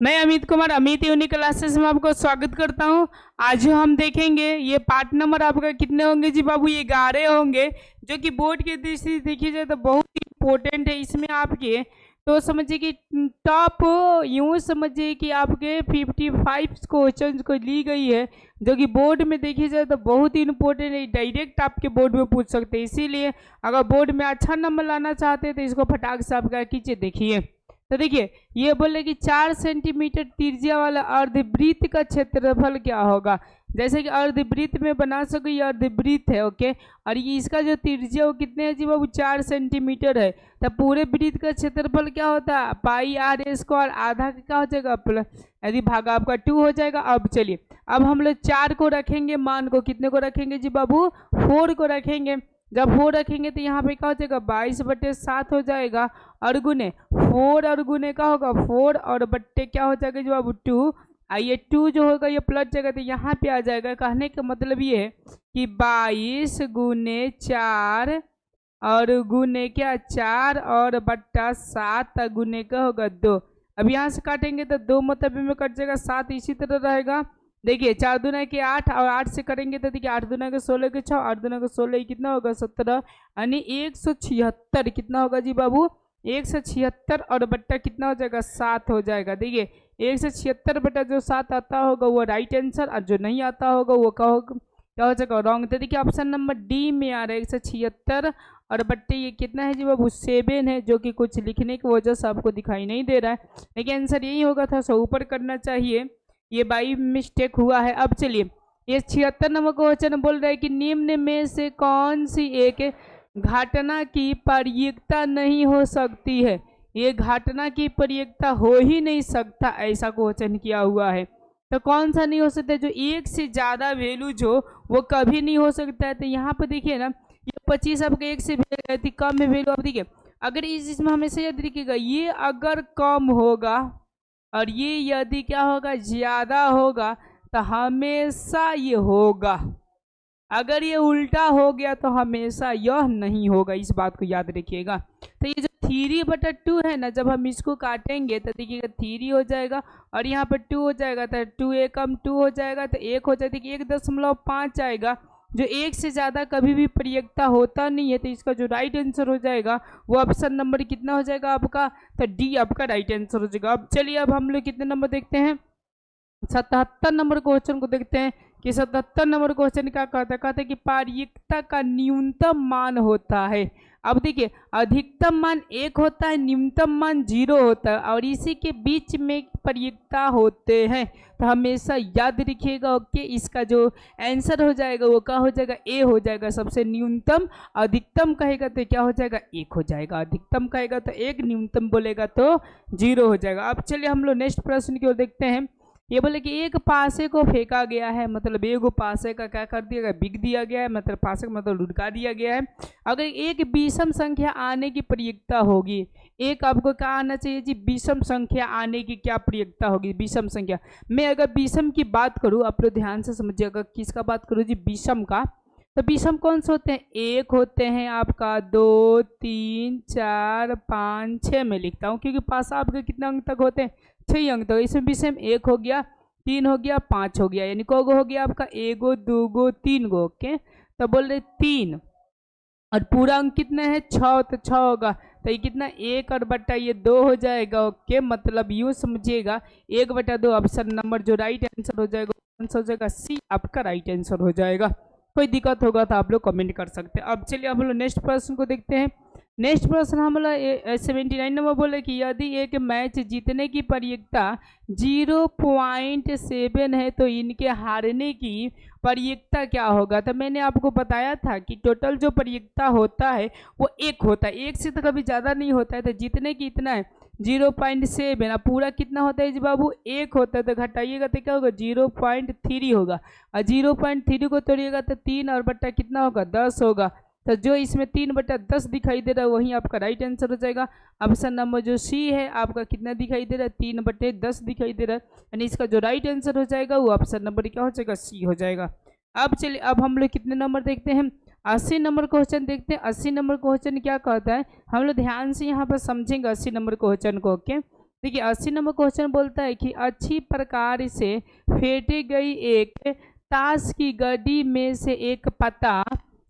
मैं Amit Kumar Amit unique classes में आपको स्वागत करता हूं। आज जो हम देखेंगे ये पार्ट नंबर आपका कितने होंगे जी बाबू, ये 11 होंगे, जो कि बोर्ड की दृष्टि से देखी जाए तो बहुत ही इम्पोर्टेंट है। इसमें आपके तो समझिए कि टॉप यूं समझिए कि आपके 55 क्वेश्चन को ली गई है, जो कि बोर्ड में देखी जाए तो बहुत ही इंपॉर्टेंट है। डायरेक्ट आपके बोर्ड में पूछ सकते हैं, इसीलिए अगर बोर्ड में अच्छा नंबर लाना चाहते हैं तो इसको फटाक से आप क्या कीजिए, देखिए। तो देखिए ये बोले कि 4 सेंटीमीटर त्रिज्या वाला अर्धवृत्त का क्षेत्रफल क्या होगा। जैसे कि अर्धवृत्त में बना सको, ये अर्धवृत्त है, ओके। और ये इसका जो त्रिज्या वो कितने है जी बाबू, 4 सेंटीमीटर है। तब पूरे वृत्त का क्षेत्रफल क्या होता है, पाई आर स्क्वायर, आधा का क्या हो जाएगा प्लस, यदि भागा आपका 2 हो जाएगा। अब चलिए, अब हम लोग 4 को रखेंगे, मान को कितने को रखेंगे जी बाबू, 4 को रखेंगे। जब 4 रखेंगे तो यहाँ पे क्या हो जाएगा, 22/7 हो जाएगा। और गुने 4 और गुने का होगा 4 और बट्टे क्या हो जाएगा जो बाबू 2। ये 2 जो होगा ये प्लस जाएगा तो यहाँ पे आ जाएगा। कहने का मतलब ये है कि 22 गुने 4 और गुने क्या 4 और बट्टा 7 गुने का होगा 2। अब यहाँ से काटेंगे तो 2 मतलब में कट जाएगा, 7 इसी तरह रहेगा। देखिए 4 दूना के 8 और 8 से करेंगे तो देखिए 8 दूना के 16 के 6, 8 दूना के 16 कितना होगा 17, यानी 176 कितना होगा जी बाबू, 176 और बट्टा कितना हो जाएगा 7 हो जाएगा। देखिए 176 बट्टा जो 7 आता होगा वो राइट आंसर, और जो नहीं आता होगा वो क्या हो जाएगा रॉन्ग। तो देखिए ऑप्शन नंबर डी में आ रहा है 176 और बट्टे ये कितना है जी बाबू 7 है, जो कि कुछ लिखने की वजह से आपको दिखाई नहीं दे रहा है, लेकिन आंसर यही होगा था, सो ऊपर करना चाहिए, ये बाई मिस्टेक हुआ है। अब चलिए ये 76 नंबर क्वेश्चन बोल रहा है कि निम्न में से कौन सी एक घटना की प्रयुक्ता नहीं हो सकती है। ये घटना की प्रयुक्ता हो ही नहीं सकता, ऐसा क्वेश्चन किया हुआ है। तो कौन सा नहीं हो सकता, जो एक से ज़्यादा वैल्यू जो वो कभी नहीं हो सकता है। तो यहाँ पर देखिए ना, ये 25 आपका एक से कम है वैल्यू। अब देखिए अगर इसमें हमेशा याद रखिएगा, ये अगर कम होगा और ये यदि क्या होगा ज़्यादा होगा तो हमेशा ये होगा। अगर ये उल्टा हो गया तो हमेशा यह नहीं होगा, इस बात को याद रखिएगा। तो ये जो 3/2 है ना, जब हम इसको काटेंगे तो देखिएगा 3 हो जाएगा और यहाँ पर 2 हो जाएगा, तो 2 एकम 2 हो जाएगा, तो 1 हो जाएगा, 1.5 आएगा। जो एक से ज़्यादा कभी भी प्रयुक्ता होता नहीं है, तो इसका जो राइट आंसर हो जाएगा वो ऑप्शन नंबर कितना हो जाएगा आपका, तो डी आपका राइट आंसर हो जाएगा। अब चलिए अब हम लोग कितने नंबर देखते हैं, 77 नंबर क्वेश्चन को देखते हैं कि 77 नंबर क्वेश्चन क्या कहते हैं कि प्रयुक्ता का न्यूनतम मान होता है। अब देखिए अधिकतम मान 1 होता है, न्यूनतम मान 0 होता है, और इसी के बीच में प्रयुक्ता होते हैं। तो हमेशा याद रखिएगा कि इसका जो आंसर हो जाएगा वो क्या हो जाएगा, ए हो जाएगा। सबसे न्यूनतम, अधिकतम कहेगा तो क्या हो जाएगा 1 हो जाएगा, अधिकतम कहेगा तो 1, न्यूनतम बोलेगा तो 0 हो जाएगा। अब चलिए हम लोग नेक्स्ट प्रश्न की ओर देखते हैं। ये बोले कि एक पासे को फेंका गया है, मतलब एक पासे का क्या कर दिया गया, बिग दिया गया है, मतलब पासे का मतलब लुढ़का दिया गया है। अगर एक विषम संख्या आने की प्रयुक्ता होगी, एक आपको क्या आना चाहिए जी, विषम संख्या आने की क्या प्रयुक्ता होगी, विषम संख्या। मैं अगर विषम की बात करूँ, आप लोग ध्यान से समझिएगा, किसका बात करूँ जी, विषम का। तो विषम कौन से होते हैं, एक होते हैं आपका 2 3 4 5 6 में लिखता हूँ, क्योंकि पासा आपके कितने अंक तक होते हैं, 6 अंक। तो इसमें विषम 1 हो गया, 3 हो गया, 5 हो गया, यानी कोगो हो गया आपका 1 2 3 गो, ओके। तो बोल रहे 3 और पूरा अंक कितने हैं 6, तो 6 होगा, तो ये कितना 1 और बट्टा ये 2 हो जाएगा, ओके। मतलब यूँ समझिएगा 1/2 ऑप्शन नंबर जो राइट आंसर हो जाएगा, आंसर हो जाएगा सी आपका राइट आंसर हो जाएगा। कोई दिक्कत होगा तो आप लोग कमेंट कर सकते हैं। अब चलिए हम लोग नेक्स्ट प्रश्न को देखते हैं। नेक्स्ट प्रश्न हम लोग 79 नंबर बोले कि यदि एक मैच जीतने की प्रयुक्ता 0.7 है तो इनके हारने की प्रयुक्ता क्या होगा। तो मैंने आपको बताया था कि टोटल जो प्रयुक्ता होता है वो 1 होता है, 1 से तो कभी ज़्यादा नहीं होता है। तो जीतने की इतना है 0.7, पूरा कितना होता है जी बाबू 1 होता है, तो घटाइएगा तो क्या होगा 0.3 होगा, और 0.3 को तोड़िएगा तो 3 और बट्टा कितना होगा 10 होगा। तो जो इसमें 3/10 दिखाई दे रहा है वही आपका राइट आंसर हो जाएगा। ऑप्शन नंबर जो सी है आपका कितना दिखाई दे रहा है, 3/10 दिखाई दे रहा है, यानी इसका जो राइट आंसर हो जाएगा वो ऑप्शन नंबर क्या हो जाएगा, सी हो जाएगा। अब चलिए अब हम लोग कितने नंबर देखते हैं, 80 नंबर क्वेश्चन देखते हैं। 80 नंबर क्वेश्चन क्या कहता है, हम लोग ध्यान से यहाँ पर समझेंगे 80 नंबर क्वेश्चन को, ओके। देखिए 80 नंबर क्वेश्चन बोलता है कि अच्छी प्रकार से फेंटी गई एक ताश की गड्डी में से एक पत्ता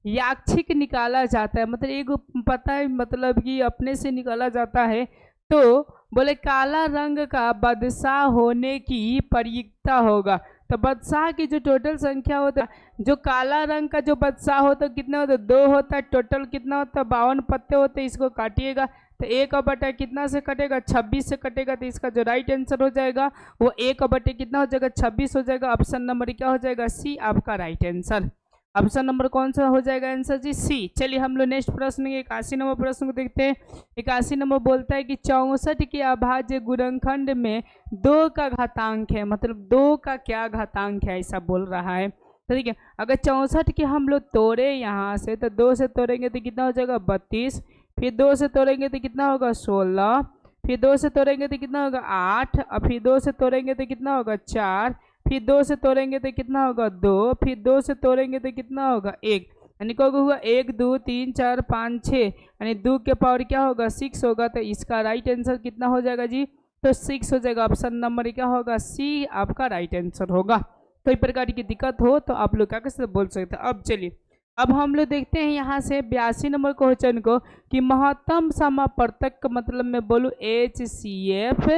याक्षिक निकाला जाता है, मतलब एक पता है, मतलब कि अपने से निकाला जाता है, तो बोले काला रंग का बादशाह होने की प्रयुक्ता होगा। तो बादशाह की जो टोटल संख्या होता है, जो काला रंग का जो बादशाह होता है कितना होता है, 2 होता है। टोटल कितना होता है, 52 पत्ते होते हैं। इसको काटिएगा तो 1/, कितना से कटेगा, 26 से कटेगा। तो इसका जो राइट आंसर हो जाएगा वो 1/, कितना हो जाएगा, 26 हो जाएगा। ऑप्शन नंबर क्या हो जाएगा, सी आपका राइट आंसर। ऑप्शन नंबर कौन सा हो जाएगा आंसर जी, सी। चलिए हम लोग नेक्स्ट प्रश्न 81 नंबर प्रश्न को देखते हैं। 81 नंबर बोलता है कि 64 के अभाज्य गुणनखंड में 2 का घातांक है, मतलब 2 का क्या घातांक है, ऐसा बोल रहा है। तो ठीक है, अगर 64 के हम लोग तोड़े यहाँ से, तो 2 से तोड़ेंगे तो कितना हो जाएगा, 32। फिर 2 से तोड़ेंगे तो कितना होगा, 16। फिर 2 से तोड़ेंगे तो कितना होगा, 8। और फिर 2 से तोड़ेंगे तो कितना होगा, 4। फिर 2 से तोड़ेंगे तो कितना होगा, 2। फिर 2 से तोड़ेंगे तो कितना होगा, 1। यानी क्या हुआ, 1 2 3 4 5 6, यानी 2 के पावर क्या होगा, 6 होगा। तो इसका राइट आंसर कितना हो जाएगा जी, तो 6 हो जाएगा। ऑप्शन नंबर क्या होगा, सी आपका राइट आंसर होगा। कोई प्रकार की दिक्कत हो तो आप लोग क्या कर सकते, बोल सकते हैं। अब चलिए, अब हम लोग देखते हैं यहाँ से 82 नंबर क्वेश्चन को कि महत्तम समापर्तक का मतलब मैं बोलूँ HCF,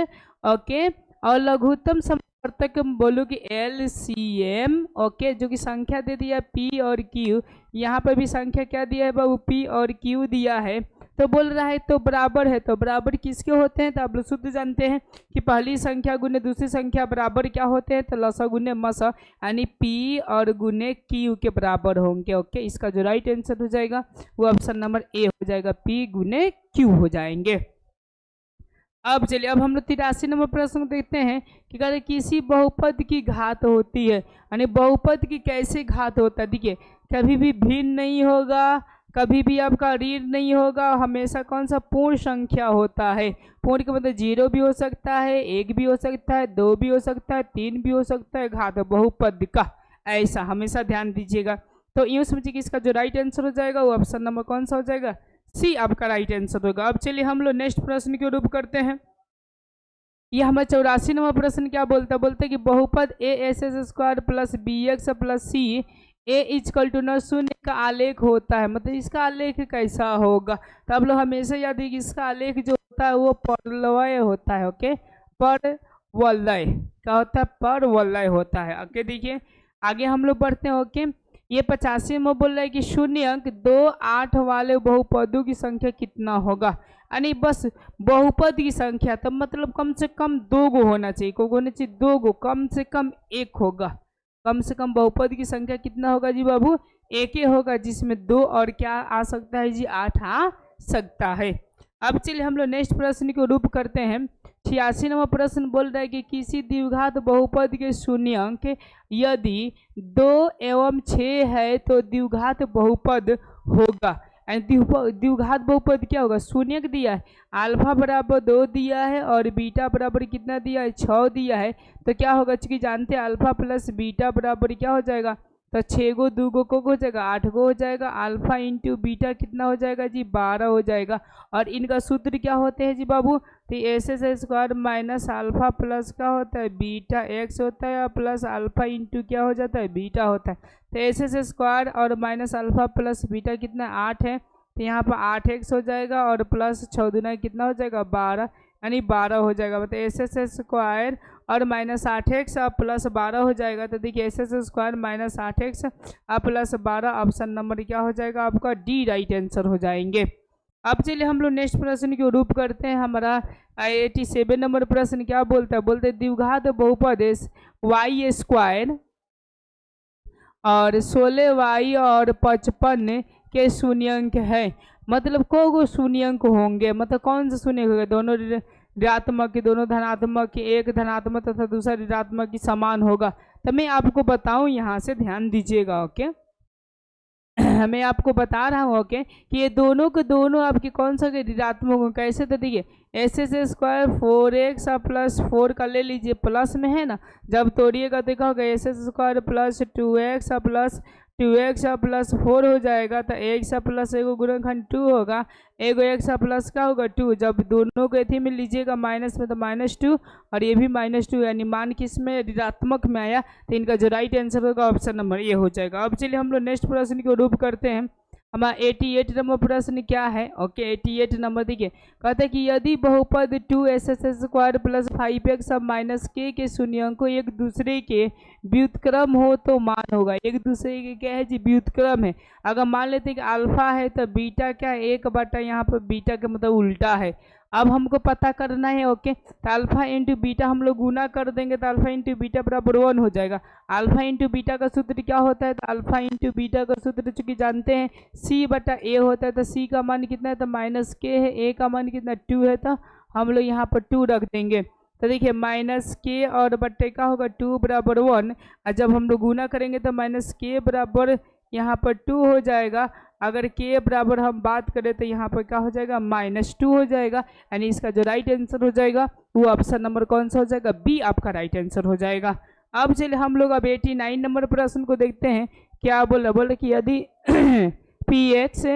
ओके, और लघुत्तम समापर्तक बोलूँ कि LCM, ओके, जो कि संख्या दे दिया P और Q। यहाँ पर भी संख्या क्या दिया है बाबू, P और Q दिया है। तो बोल रहा है तो बराबर है, तो बराबर किसके होते हैं, तो आप लोग शुद्ध जानते हैं कि पहली संख्या गुने दूसरी संख्या बराबर क्या होते हैं, तो लसा गुने मसा, यानी P और गुने Q के बराबर होंगे। ओके, इसका जो राइट आंसर हो जाएगा वो ऑप्शन नंबर ए हो जाएगा, P गुने Q हो जाएंगे। अब चलिए, अब हम लोग 83 नंबर प्रश्न देखते हैं कि अगर किसी बहुपद की घात होती है, यानी बहुपद की कैसे घात होता है। देखिए, कभी भी भिन्न नहीं होगा, कभी भी आपका ऋण नहीं होगा, हमेशा कौन सा पूर्ण संख्या होता है। पूर्ण का मतलब 0 भी हो सकता है, 1 भी हो सकता है, 2 भी हो सकता है, 3 भी हो सकता है। घात बहुपद का ऐसा हमेशा ध्यान दीजिएगा। तो यूँ समझिए कि इसका जो राइट आंसर हो जाएगा वो ऑप्शन नंबर कौन सा हो जाएगा, सी आपका राइट आंसर होगा। अब चलिए हम लोग नेक्स्ट प्रश्न के रूप करते हैं। ये हमारा 84 नंबर प्रश्न क्या बोलता है, बोलते हैं कि बहुपद ASS² plus BX plus C A equal to 0 का आलेख होता है, मतलब इसका आलेख कैसा होगा। तो आप लोग हमेशा याद रखिए कि इसका आलेख जो होता है वो परवलय होता है। ओके, परवलय क्या होता है, परवलय होता है। ओके, देखिए आगे हम लोग बढ़ते हैं। ओके, ये 85 में बोल रहा है कि 0 अंक 2 8 वाले बहुपदों की संख्या कितना होगा, यानी बस बहुपद की संख्या, तब मतलब कम से कम 2 गो होना चाहिए, को होना चाहिए 2 गो, कम से कम 1 होगा। कम से कम बहुपद की संख्या कितना होगा जी बाबू, 1 ही होगा, जिसमें 2 और क्या आ सकता है जी, 8 आ सकता है। अब चलिए हम लोग नेक्स्ट प्रश्न को रूप करते हैं। 86 नंबर प्रश्न बोल रहा है कि किसी द्विघात बहुपद के शून्यंक यदि 2 एवं 6 है तो द्विघात बहुपद होगा। द्विघात बहुपद क्या होगा, शून्यक दिया है, अल्फा बराबर 2 दिया है और बीटा बराबर कितना दिया है, 6 दिया है। तो क्या होगा, चूंकि जानते हैं अल्फा प्लस बीटा बराबर क्या हो जाएगा, तो 6 गो 2 गो को हो जाएगा, 8 गो हो जाएगा। अल्फा इंटू बीटा कितना हो जाएगा जी, 12 हो जाएगा। और इनका सूत्र क्या होते हैं जी बाबू, तो SS² माइनस अल्फा प्लस क्या होता है, बीटा x होता है, और प्लस अल्फा इंटू क्या हो जाता है, बीटा होता है। तो SS² और माइनस अल्फा प्लस बीटा कितना 8 है, तो यहाँ पर 8x हो जाएगा, और प्लस 6 दूना कितना हो जाएगा, 12, यानी 12 हो जाएगा। मतलब SS² और माइनस 8x और प्लस 12 हो जाएगा। तो देखिए SS² माइनस 8x और प्लस 12, ऑप्शन नंबर क्या हो जाएगा आपका, डी राइट आंसर हो जाएंगे। अब चलिए हम लोग नेक्स्ट प्रश्न को रूप करते हैं। हमारा 87 नंबर प्रश्न क्या बोलता है, बोलते द्विघात बहुपद y² और 16y और 55 के शून्यंक है, मतलब को शून्यंक होंगे, मतलब कौन से शून्यंक होंगे, दोनों ऋणात्मक की, दोनों धनात्मक की, एक धनात्मक तथा दूसरा ऋणात्मक की समान होगा। तो मैं आपको बताऊं, यहाँ से ध्यान दीजिएगा। ओके, मैं आपको बता रहा हूँ ओके कि ये दोनों के दोनों आपके कौन सा ऋणात्मक होंगे, कैसे, तो देखिए SS² 4x प्लस 4 का ले लीजिए, प्लस में है ना, जब तोड़िएगा देखा होगा SS² plus 2x plus 2x plus 4 हो जाएगा, तो x प्लस एगो गुणनखंड 2 होगा, एगो x प्लस क्या होगा 2। जब दोनों को एथी में लीजिएगा माइनस में तो -2 और ये भी -2, यानी मान किस में ऋणात्मक में आया, तो इनका जो राइट आंसर होगा ऑप्शन नंबर ए हो जाएगा। अब चलिए हम लोग नेक्स्ट प्रश्न को रूप करते हैं। हमारा 88 नंबर प्रश्न क्या है? ओके 88 नंबर देखिए, कहते हैं कि यदि बहुपद 2s² प्लस 5x अब माइनस के शून्यांकों एक दूसरे के व्युत्क्रम हो तो मान होगा। एक दूसरे के क्या है जी? व्युत्क्रम है। अगर मान लेते हैं कि अल्फा है तो बीटा क्या है? 1/, यहाँ पर बीटा का मतलब उल्टा है। अब हमको पता करना है ओके, तो अल्फा इंटू बीटा हम लोग गुना कर देंगे तो अल्फा इंटू बीटा बराबर 1 हो जाएगा। अल्फा इंटू बीटा का सूत्र क्या होता है? तो अल्फा इंटू बीटा का सूत्र चूंकि जानते हैं c/a होता है, तो c का मान कितना है? तो -k है, a का मान कितना 2 है, तो हम लोग यहाँ पर 2 रख देंगे। तो देखिए -k और बट्टे का होगा 2 बराबर 1, और जब हम लोग गुना करेंगे तो -k बराबर यहाँ पर 2 हो जाएगा। अगर k बराबर हम बात करें तो यहाँ पर क्या हो जाएगा? -2 हो जाएगा, यानी इसका जो राइट आंसर हो जाएगा वो ऑप्शन नंबर कौन सा हो जाएगा? बी आपका राइट आंसर हो जाएगा। अब चलिए हम लोग अब 89 नंबर प्रश्न को देखते हैं। क्या बोले कि यदि px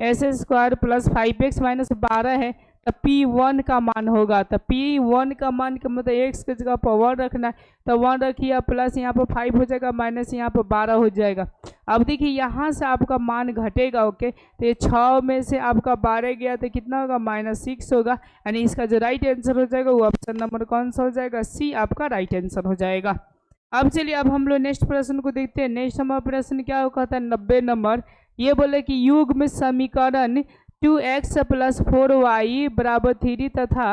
s² plus 5x minus 12 है तो P1 का मान होगा। तो P1 का मान का मतलब x की जगह पर 1 रखना है, तो 1 रखिए, प्लस यहाँ पर 5 हो जाएगा, माइनस यहाँ पर 12 हो जाएगा। अब देखिए यहाँ से आपका मान घटेगा ओके, तो ये 6 में से आपका 12 गया तो कितना होगा? -6 होगा, यानी इसका जो राइट आंसर हो जाएगा वो ऑप्शन नंबर कौन सा हो जाएगा? सी आपका राइट आंसर हो जाएगा। अब चलिए अब हम लोग नेक्स्ट प्रश्न को देखते हैं। नेक्स्ट हमारा प्रश्न क्या कहता है? 90 नंबर। ये बोले कि युग्म समीकरण 2x प्लस 4y बराबर 3 तथा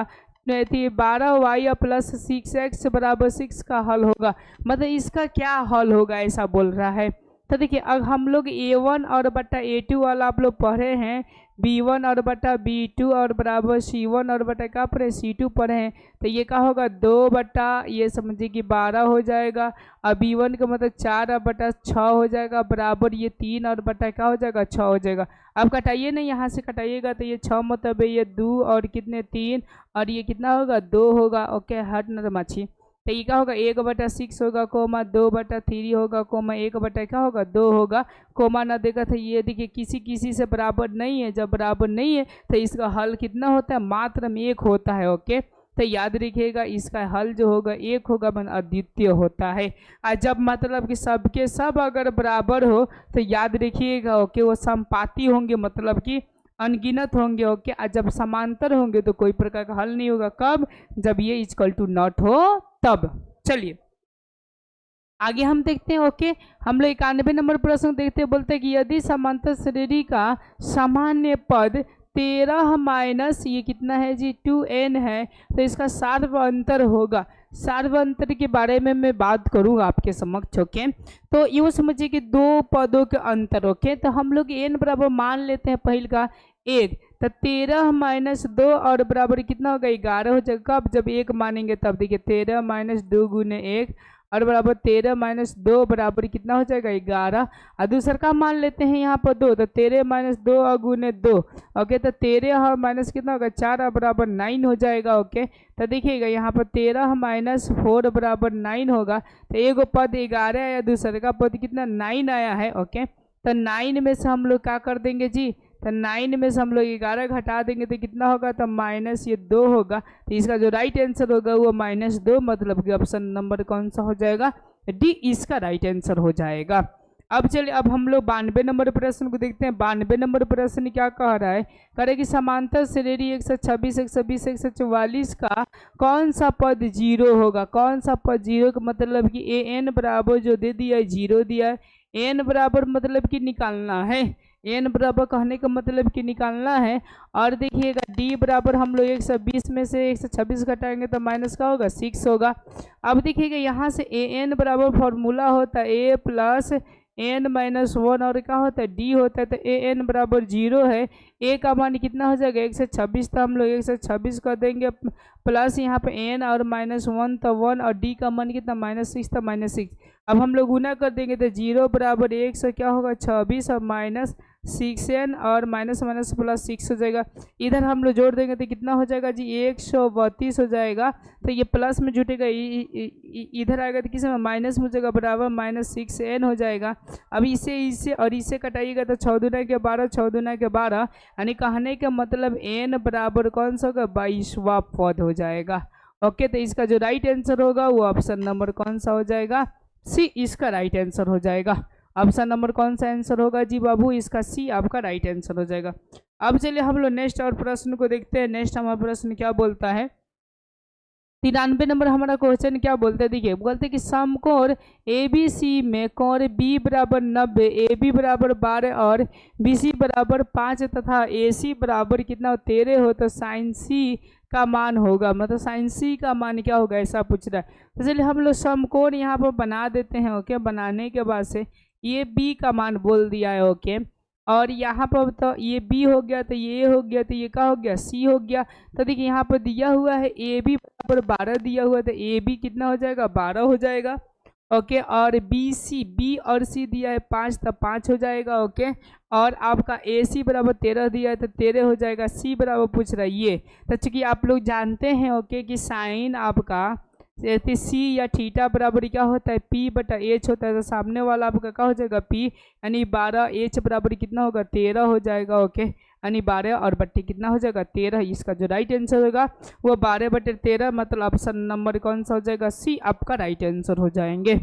12y प्लस 6x बराबर 6 का हल होगा। मतलब इसका क्या हल होगा ऐसा बोल रहा है। तो देखिए अब हम लोग a1 और बटा a2 वाला आप लोग पढ़े हैं, b1 और बटा b2 और बराबर c1 और बटा क्या पढ़े? c2 पढ़े हैं। तो ये क्या होगा? 2 बटा ये समझिए कि 12 हो जाएगा, और b1 का मतलब 4 बटा 6 हो जाएगा, बराबर ये 3 और बटा क्या हो जाएगा? 6 हो जाएगा। अब कटाइए ना, यहाँ से कटाइएगा तो ये 6 मतलब ये 2 और कितने 3 और ये कितना होगा? 2 होगा। ओके हट न माछी, तो ये क्या होगा? 1/6 होगा, कोमा 2/3 होगा, कोमा 1/क्या होगा? 2 होगा, कोमा ना देगा तो ये देखिए किसी किसी से बराबर नहीं है। जब बराबर नहीं है तो इसका हल कितना होता है? मात्र में 1 होता है। ओके तो याद रखिएगा इसका हल जो होगा 1 होगा, मन अद्वितीय होता है। और जब मतलब कि सबके सब अगर बराबर हो तो याद रखिएगा ओके वो समपाती होंगे, मतलब कि अनगिनत होंगे। ओके और जब समांतर होंगे तो कोई प्रकार का हल नहीं होगा। कब? जब ये इक्वल टू नॉट हो तब। चलिए आगे हम देखते हैं। ओके हम लोग 91 नंबर प्रश्न देखते हैं। बोलते हैं कि यदि समांतर श्रेणी का सामान्य पद 13 माइनस ये कितना है जी? 2n है, तो इसका सार्वअंतर होगा। सार्वअंतर के बारे में मैं बात करूँगा आपके समक्ष। ओके तो यूँ समझिए कि दो पदों के अंतर। ओके तो हम लोग n बराबर मान लेते हैं पहले का 1, तो 13 माइनस 2 और बराबर कितना होगा? 11 हो जाएगा। कब? जब 1 मानेंगे तब। देखिए 13 माइनस 2 गुने 1 और बराबर 13 माइनस 2 बराबर कितना हो जाएगा? 11। और दूसरा का मान लेते हैं यहाँ पर 2, तो 13 माइनस 2 और गुने 2। ओके तो 13 और माइनस कितना होगा? 4 और बराबर 9 हो जाएगा। ओके तो देखिएगा यहाँ पर 13 माइनस 4 बराबर 9 होगा। तो एगो पद 11 आया, दूसरे का पद कितना 9 आया है। ओके तो 9 में से हम लोग क्या कर देंगे जी? तो 9 में से हम लोग 11 घटा देंगे तो कितना होगा? तो माइनस ये 2 होगा। तो इसका जो राइट आंसर होगा वो -2, मतलब कि ऑप्शन नंबर कौन सा हो जाएगा? डी इसका राइट आंसर हो जाएगा। अब चलिए अब हम लोग 92 नंबर प्रश्न को देखते हैं। 92 नंबर प्रश्न क्या कह रहा है? कह रहे कि समांतर श्रेणी 126, 120, 144 का कौन सा पद 0 होगा? कौन सा पद 0 का मतलब कि an बराबर जो दे दिया है 0 दिया है। n बराबर मतलब कि निकालना है, n बराबर कहने का मतलब कि निकालना है। और देखिएगा d बराबर हम लोग 120 में से 126 घटाएंगे तो माइनस का होगा 6 होगा। अब देखिएगा यहाँ से an बराबर फॉर्मूला होता है a प्लस n माइनस 1 और क्या होता है? d होता है। तो an बराबर 0 है, a का मान कितना हो जाएगा? 126, तो हम लोग 126 कर देंगे, प्लस यहाँ पे n और -1 तो 1 और d का मान कितना? -6 तो -6। अब हम लोग गुना कर देंगे तो 0 बराबर 1 से क्या होगा? 26 और 6n और माइनस माइनस प्लस 6 हो जाएगा। इधर हम लोग जोड़ देंगे तो कितना हो जाएगा जी 132 हो जाएगा। तो ये प्लस में जुटेगा, इधर आएगा तो किस में माइनस में हो जाएगा, बराबर माइनस 6n हो जाएगा। अब इसे और इसे कटाइएगा तो 6 दूना के 12, 6 दूना के 12, यानी कहने का मतलब n बराबर कौन सा होगा, 22वां पद हो जाएगा। ओके, तो इसका जो राइट आंसर होगा वो ऑप्शन नंबर कौन सा हो जाएगा, सी इसका राइट आंसर हो जाएगा। ऑप्शन नंबर कौन सा आंसर होगा जी बाबू, इसका सी आपका राइट आंसर हो जाएगा। अब चलिए हम लोग नेक्स्ट और प्रश्न को देखते हैं। नेक्स्ट हमारा प्रश्न क्या बोलता है, 93 नंबर हमारा क्वेश्चन क्या बोलते हैं, देखिए बोलते हैं कि समकोण ABC में कोण B बराबर 90, AB बराबर 12 और BC बराबर 5 तथा AC बराबर कितना 13 हो तो साइन C का मान होगा, मतलब साइन C का मान क्या होगा, ऐसा पूछ रहा है। तो चलिए हम लोग समकोण यहाँ पर बना देते हैं। ओके, बनाने के बाद से ये B का मान बोल दिया है। ओके, और यहाँ पर तो ये B हो गया, तो ये हो गया, तो ये क्या हो गया, C हो गया। तो देखिए यहाँ पर दिया हुआ है AB बराबर 12 दिया हुआ है, तो AB कितना हो जाएगा, 12 हो जाएगा। ओके, और B और C दिया है 5, तो 5 हो जाएगा। ओके, और आपका AC बराबर 13 दिया है तो 13 हो जाएगा। C बराबर पूछ रहा है ये, तो चूंकि आप लोग जानते हैं ओके कि साइन आपका C या थीटा बराबर क्या होता है, P बटा H होता है। तो सामने वाला आपका क्या हो जाएगा, P, यानी 12, H बराबर कितना होगा, 13 हो जाएगा। ओके, यानी 12 और बट्टे कितना हो जाएगा, 13। इसका जो राइट आंसर होगा वो 12 बटे 13, मतलब ऑप्शन नंबर कौन सा हो जाएगा, सी आपका राइट आंसर हो जाएंगे।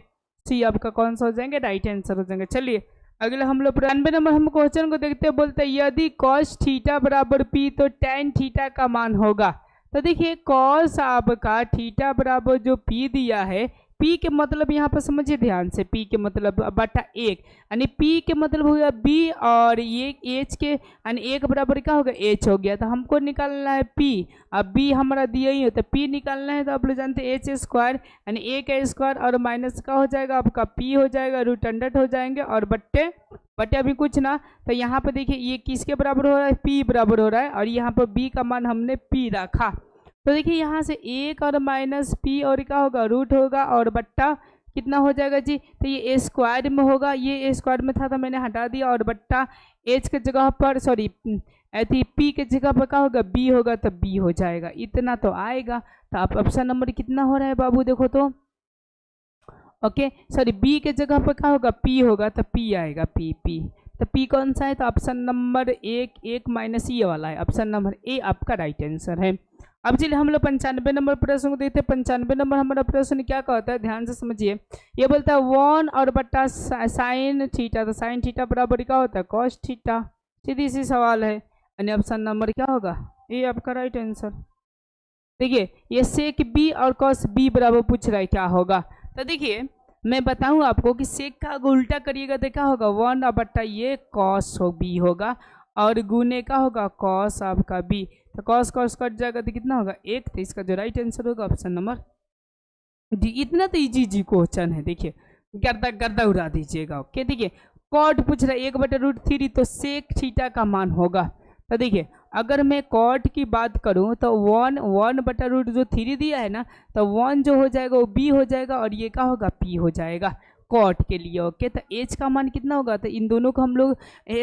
सी आपका कौन सा हो जाएंगे, राइट आंसर हो जाएंगे। चलिए अगले हम लोग 92 नंबर हम क्वेश्चन को देखते हैं। बोलते हैं यदि कॉस थीटा बराबर P तो tan थीटा का मान होगा। तो देखिए कॉस आपका थीटा बराबर जो P दिया है, P के मतलब यहाँ पर समझिए ध्यान से, P के मतलब बटा 1, यानी P के मतलब हो गया B और ये H के, यानी 1 बराबर क्या होगा, H हो गया। तो हमको निकालना है P, अब B हमारा दिया ही होता है, P निकालना है तो आप लोग जानते हैं H स्क्वायर, यानी A का स्क्वायर और माइनस का हो जाएगा आपका P हो जाएगा, रूट अंडर हो जाएंगे और बट्टे अभी कुछ ना। तो यहाँ पर देखिए ये किसके बराबर हो रहा है, P बराबर हो रहा है, और यहाँ पर B का मान हमने P रखा। तो देखिए यहाँ से 1 और माइनस P और क्या होगा, रूट होगा और बट्टा कितना हो जाएगा जी, तो ये A स्क्वायर में होगा, ये A स्क्वायर में था तो मैंने हटा दिया, और बट्टा H के जगह पर सॉरी P के जगह पर क्या होगा, B होगा, तो B हो जाएगा। इतना तो आएगा। तो आप ऑप्शन नंबर कितना हो रहा है बाबू, देखो तो ओके, सॉरी B के जगह पर क्या होगा, P होगा, तो P आएगा, P तो P कौन सा है, तो ऑप्शन नंबर 1 माइनस ये वाला है, ऑप्शन नंबर A आपका राइट आंसर है। अब चलिए हम लोग 95 नंबर प्रश्न को देखते हैं। 95 नंबर हमारा प्रश्न क्या कहता है, ध्यान से समझिए। ये बोलता है 1 और बट्टा साइन थीटा, तो साइन थीटा बराबर क्या होता है, कॉस थीटा। सीधी सी सवाल है, यानी ऑप्शन नंबर क्या होगा, ये आपका राइट आंसर। देखिए ये सेक B और कॉस B बराबर पूछ रहा है क्या होगा। तो देखिए मैं बताऊं आपको कि सेक का अगर उल्टा करिएगा तो क्या होगा, 1 और बट्टा ये कॉस B होगा, और गुने का होगा कॉस आपका B, तो कॉस कट जाएगा तो कितना होगा, 1। तो इसका जो राइट आंसर होगा ऑप्शन नंबर डी। इतना तो इजी क्वेश्चन है, देखिए गर्दा उड़ा दीजिएगा। ओके, देखिए कॉट पूछ रहा है 1/√3, तो सेक थीटा का मान होगा। तो देखिए अगर मैं कॉट की बात करूं तो 1/√3 दिया है ना, तो 1 जो हो जाएगा वो B हो जाएगा, और ये क्या होगा, P हो जाएगा कॉट के लिए। ओके, तो H का मान कितना होगा, तो इन दोनों को हम लोग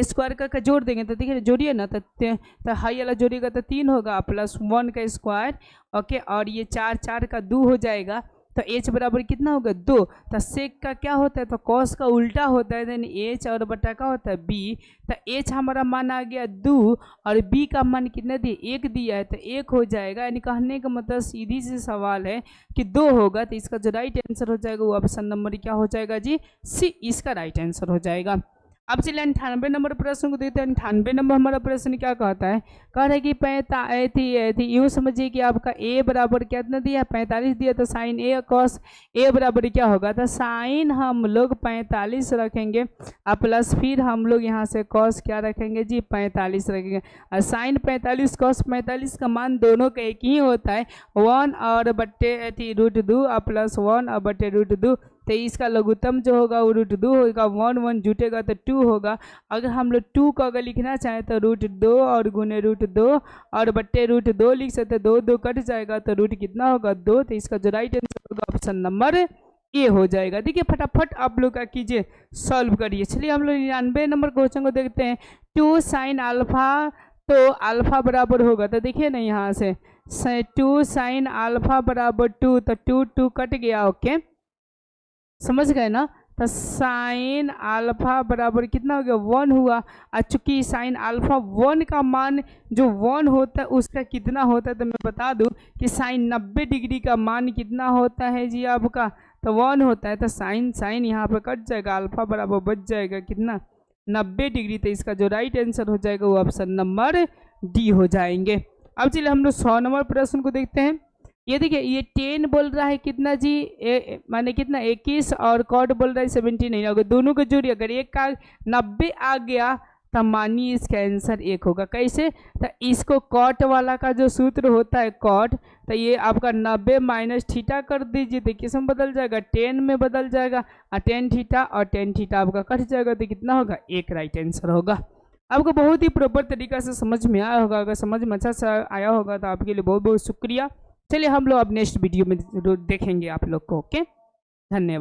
स्क्वायर करके जोड़ देंगे। तो देखिए जोड़िए ना, तो हाई वाला जोड़िएगा तो 3 होगा प्लस 1 का स्क्वायर। ओके, और ये 4 का 2 हो जाएगा, तो H बराबर कितना होगा, 2। तो सेक का क्या होता है, तो कॉस का उल्टा होता है, यानी H और बटा का होता है B। तो H हमारा मान आ गया 2 और B का मान कितना दिया, 1 दिया है, तो 1 हो जाएगा। यानी कहने का मतलब सीधी सी सवाल है कि 2 होगा। तो इसका जो राइट आंसर हो जाएगा वो ऑप्शन नंबर क्या हो जाएगा जी, सी इसका राइट आंसर हो जाएगा। अब चलिए 98 नंबर प्रश्न को देखते हैं। 98 नंबर हमारा प्रश्न क्या कहता है, कह रहा है कि यूँ समझिए कि आपका A बराबर कितना दिया, 45 दिया, तो साइन A कॉस A बराबर क्या होगा, तो साइन हम लोग 45 रखेंगे और प्लस फिर हम लोग यहाँ से कॉस क्या रखेंगे जी, 45 रखेंगे। और साइन 45 कॉस 45 का मान दोनों का एक ही होता है, 1 और बट्टे √2 और प्लस 1 और बट्टे √2। तो इसका लघुत्तम जो होगा वो √2 होगा, 1 जुटेगा तो 2 होगा। अगर हम लोग 2 को अगर लिखना चाहें तो √2 और गुने √2 और बट्टे √2 लिख सकते हैं, 2 कट जाएगा तो रूट कितना होगा, 2। तो इसका जो राइट आंसर होगा ऑप्शन नंबर ए हो जाएगा। देखिए फटाफट आप लोग क्या कीजिए, सॉल्व करिए। चलिए हम लोग 99 नंबर क्वेश्चन को देखते हैं। 2 साइन अल्फा, तो अल्फा बराबर होगा, तो देखिए ना यहाँ से 2 साइन अल्फा बराबर 2, तो 2 2 कट गया। ओके, समझ गए ना। तो साइन अल्फा बराबर कितना हो गया, 1 हुआ। और चूंकि साइन अल्फा 1 का मान जो 1 होता है उसका कितना होता है, तो मैं बता दूं कि साइन 90 डिग्री का मान कितना होता है जी आपका, तो 1 होता है। तो साइन साइन यहाँ पे कट जाएगा, अल्फा बराबर बच जाएगा कितना, 90 डिग्री। तो इसका जो राइट आंसर हो जाएगा वो ऑप्शन नंबर डी हो जाएंगे। अब चलिए हम लोग 100 नंबर प्रश्न को देखते हैं। ये देखिए, ये 10 बोल रहा है कितना जी, माने कितना 21, और कॉट बोल रहा है 17। अगर दोनों को जोड़िए, अगर एक का 90 आ गया तब मानिए इसका आंसर 1 होगा। कैसे, तो इसको कॉट वाला का जो सूत्र होता है कॉट, तो ये आपका 90 माइनस थीटा कर दीजिए, तो किस में बदल जाएगा, 10 में बदल जाएगा। और 10 थीटा और 10 थीटा आपका कट जाएगा, तो कितना होगा, 1 राइट आंसर होगा। आपको बहुत ही प्रॉपर तरीका से समझ में आया होगा। अगर समझ में अच्छा से आया होगा तो आपके लिए बहुत बहुत शुक्रिया। चलिए हम लोग अब नेक्स्ट वीडियो में देखेंगे आप लोग को। ओके, धन्यवाद।